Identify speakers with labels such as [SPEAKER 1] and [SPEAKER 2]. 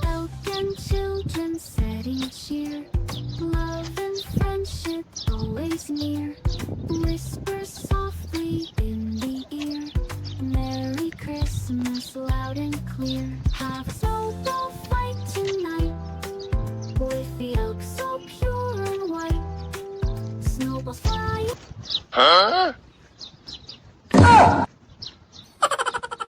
[SPEAKER 1] Elk children setting cheer, love and friendship always near. Whisper softly in the ear, Merry Christmas loud and clear. Have a snowball fight tonight, with the elk so pure and white. Snowballs fly.
[SPEAKER 2] Huh?